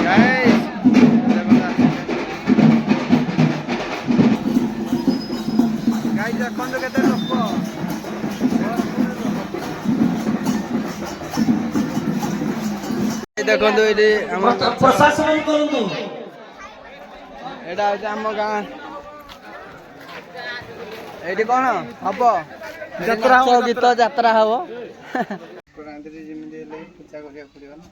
guys guys देखो केते लोक देखो ये प्रशासन करूँ एटा आम गाँ ये कौन हम नाच गीत यात्रा हम पूजा करा पड़ो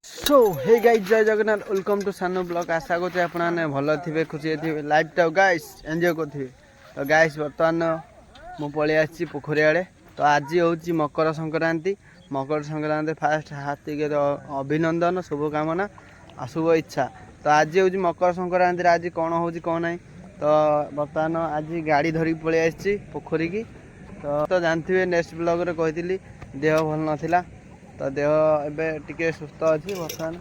सो हे गाइस जय जगन्नाथ वेलकम टू सानो ब्लॉग आशा करते आपने भल थे खुशी थे लाइफ टाइम गाइस एंजॉय करेंगे तो गाइस बर्तमान मु पलि आसी पोखरी आड़े तो आज हूँ मकर संक्रांति फास्ट हार्दिक अभिनंदन शुभकामना आ शुभ इच्छा तो आज हूँ मकर संक्रांति आज कौन हो कौन ना तो बर्तमान आज गाड़ी धरिक पलि आसी पोखरी की तो जानते नेक्स्ट ब्लॉग रे कही देह भल नाला तो देह एवं टिके सुस्थ अच्छी बर्तमान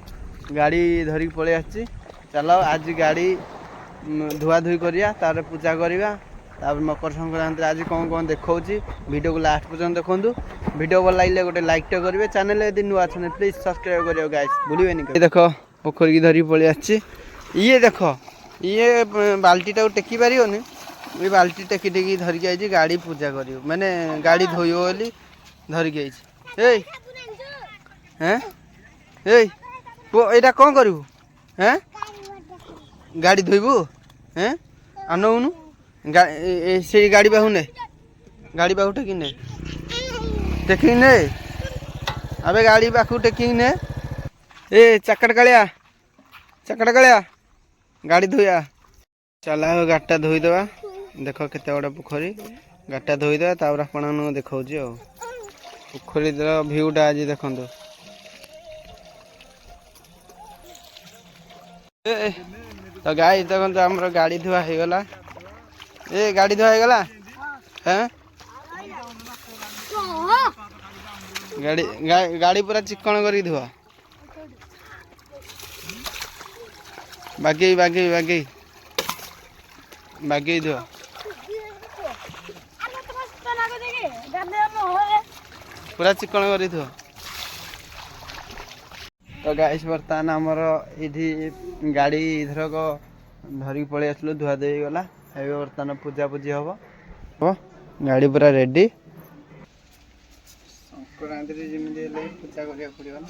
गाड़ी धरिक पलि आसी चलो आज गाड़ी धुआ धुई करिया तार पूजा करिया तापर मकर संक्रांति आज कौन कौन देखा वीडियो को लास्ट पर्यटन देखूँ वीडियो भल लगे गोटे लाइक करेंगे चैनल यदि नुआ अच्छे प्लीज सब्सक्राइब करियो गाइस भूलिए देख पोखरी की धरिक पलि आसी ये देख ये बाल्टी टाक टेकी पारियोनी ये बाल्टी टेकी टेकी धरिक आई गाड़ी पूजा कर मैंने गाड़ी धोइब बोली धरिक आई हैं एटा कौन करू हैं गाड़ी धोइबू हैं आनौनु से गाड़ी बाहू ने गाड़ी बाहू टेकी ने टेकी ने अबे गाड़ी बाहू टेकी ने ए चकड़ कालिया गाड़ी धोया चला गाड़ीटा धोईदेवा देख केते बड़ा पोखरी गाड़ीटा धोईदेवा तापर आपन देखा पोखरी भ्यूटा आज देखो तो गाई देखो आम गाड़ी धुआ हो गला ए गाड़ी धुआ हो गला हैं गाड़ी गाड़ी पूरा चिकन कर धुआ बागे बागे बागे बागे धुआ पूरा चिकन कर धुआ तो गाइस बर्तमान आमर ये गाड़ी इधरक धरिक पलि आसलु धुआ धुई गला बर्तमान पूजा पूजी हम गाड़ी पूरा रेडी संक्रांति जमी पूजा करा पड़ो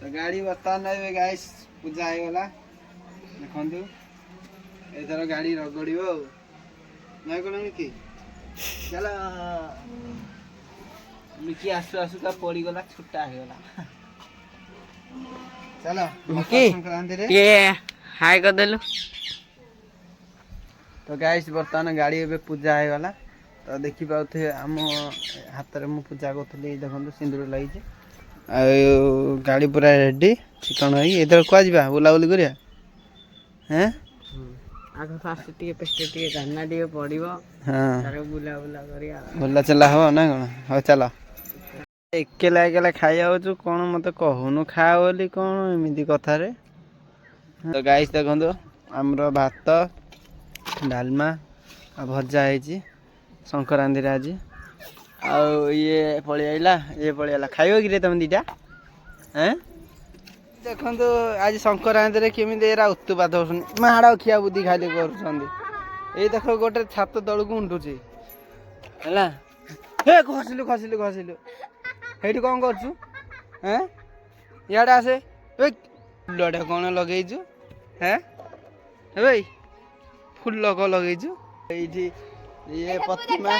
तो गाड़ी बर्तमान गाइस पूजा हो गला देखु एथर गाड़ी रगड़ ना कौन मिकी चल मिकी आसु आसु का पड़गला छुट्टा हो गला चलो संक्रांति हाय कर देलु तो गाइस बर्तमान गाड़ी ए पूजा हो गला तो देखी पाथे आम हाथ में मु पूजा करी देखो सिंदूर लगी गाड़ी पूरा रेडी चिकन हो इधर क्या जा बुलाबुली करिया हैं आगे फास्ट टिके पेस्ट टिके गाना टिके पड़िबो हां तारे बुला बुला करिया बुला चला हो ना कोन हो चलो एकेला एकेला खाइया हो कोन मते कहूनु खा बोली कोन एमिदी कथा रे तो गाइस देखंदो हमरो भात डालमा आ भजा है संक्रांति आज ये पलि आइला ये पलि आला खाइबो कि तुम दीटा हैं देखो तो आज संक्रांति केमी उत्तुपात हो माड़ खिया बुद्धि खाली कर देखो गोटे छात तल को उठुची है खसिलु खसिलु खसिलु ये कौन करछु हैं इे आसे फुलटा कौन लगेचु हैं भाई फुल कौन लगेचु ये प्रतिमा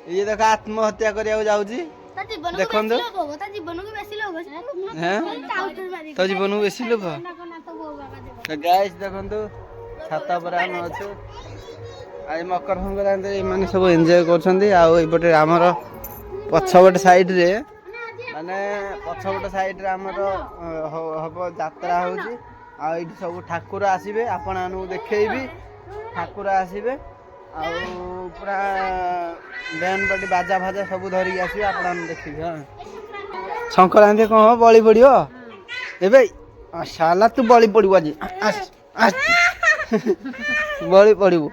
ये देखो आत्महत्या करिया जाऊची देखंदो तो जीवन को बेसी लोभ तो गाइस देखंदो छाता पर हम अछु आज मकर संक्रांति माने सब एंजॉय करछंदी आ एपटे हमर पछपट साइड रे माने पछपट साइड रे हमर हबो यात्रा होची आ एठी सब ठाकुर आसीबे आपण आनु देखैबी ठाकुर आसीबे आ पूरा बैंड पार्टी बाजा भाजा सब धरिक आसीबे आपण आनु देखिबे हां संक्रांति कौन बलि पड़ो ए साला तू बलि पड़ू आज बलि पड़ू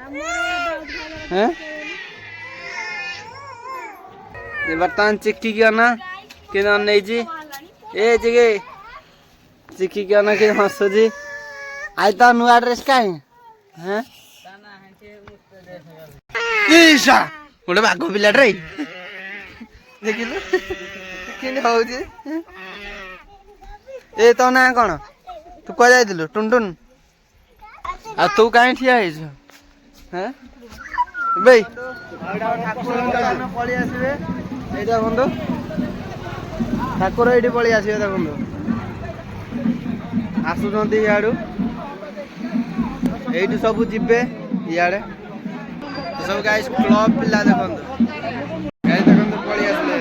बर्तमान चिक्की की ना कि नहीं ए जिगे चिक्की की ना कि हसुची आज तो नुआ ड्रेस कहीं गोटे बाघ पिला रे देखिलु कि ए तो ना कौन तू कह जाइलु टुनटुन आ तू कहीं ठिया है भाई पलि आसबे ये बंधु ठाकुर ये पलि आसबे देखो आसुंट इाड़ू ये सब जीवे इे सब गाइस क्लब पिला देखो देखो पलि आसले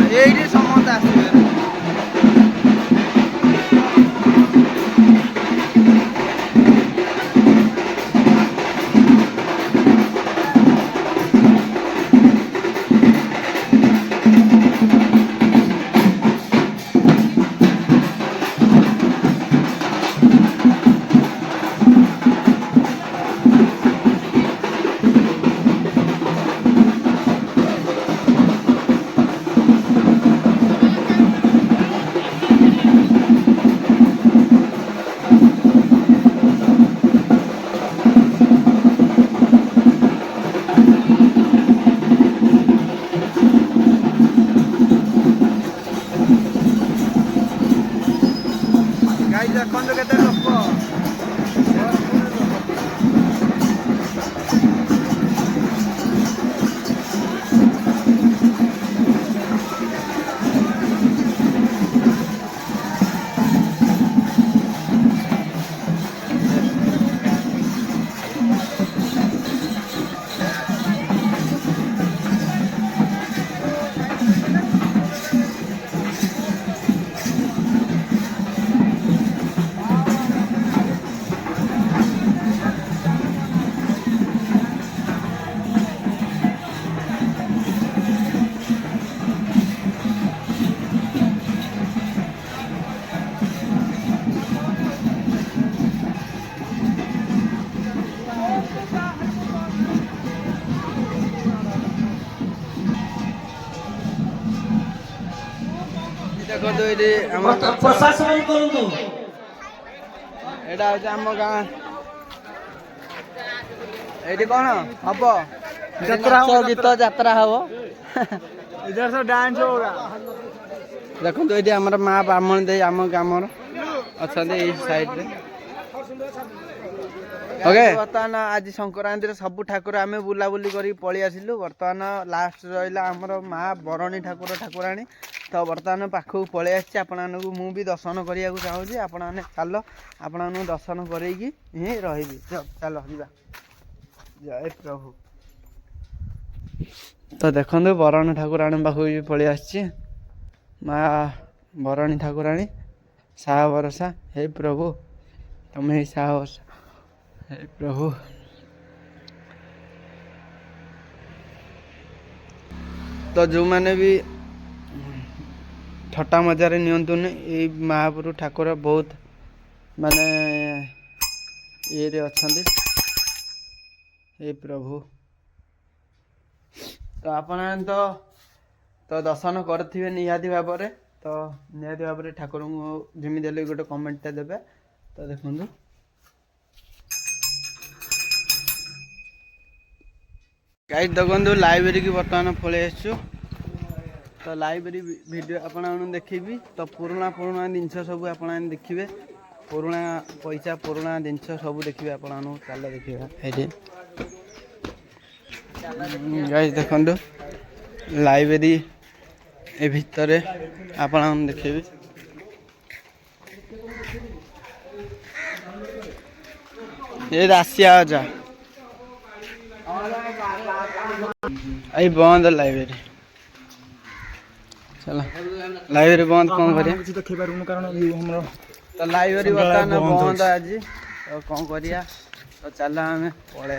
ये समस्त आसबे देखो केते लोक देखो ये प्रशासन करूँ एटा आम गाँ ये कौन हम गीत यात्रा हम इधर सब डांस होगा देखो ये आम माँ ब्राह्मण दे आम ग्राम अच्छा साइड रे ओके बर्तमान आज संक्रांति सब ठाकुर आम बुलाबुली कर पलि आसिलु बर्तमान लास्ट रहा आमर माँ बरणी ठाकुर ठाकुराणी तो बर्तमान पाखक पलि आसी आपको मुझे दर्शन करने को चाहूँगी आपण चल आपण दर्शन करके रही चल जा जय प्रभु तो देखो बरणी ठाकुराणी पाखक पलि आसी माँ बरणी ठाकुराणी साहा भरोसा हे प्रभु तुम्हें ही साहा भरोसा हे प्रभु तो जो मैंने भी ठट्टा मजार नियंतुन ये महाप्रभु ठाकुर बहुत माने ये अच्छा हे प्रभु तो आपण तो दर्शन करेंगे निहाती भाव तो निहाती भाव ठाकुर को जमी देले गोटे कमेंट देवे तो देखो गाइस देखो लाइब्रेरी की बर्तमान पलि आसु तो लाइब्रेरी वीडियो आपण देखी तो पुराना पुराना जिनस सब आप देखिए पुराना पैसा पुराना जिनस सब देखिए आपण चल देखा ये गाइस देखो लाइब्रेरी ए भितर आपण देखिए ये राशिया जा आई बंद लाइब्रेरी चलो लाइब्रेरी बंद कौन करिया କିଛି ଦେଖେଇ ପାରୁନୁ କାରଣ ଆମର तो लाइब्रेरी बर्तमान बंद आज तो कौन करिया तो चल आम पलि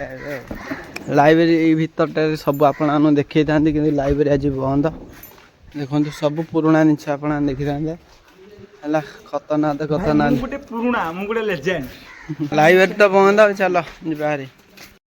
लाइब्रेरी भीतर सब आपण देखी था कि लाइब्रेरी आज बंद देखो सब पुराना जिनस आप देखी था है खतरनाक खतरनाक गोटे पुराना मु गोटे लेजेंड लाइब्रेरी तो बंद चलो बाहरी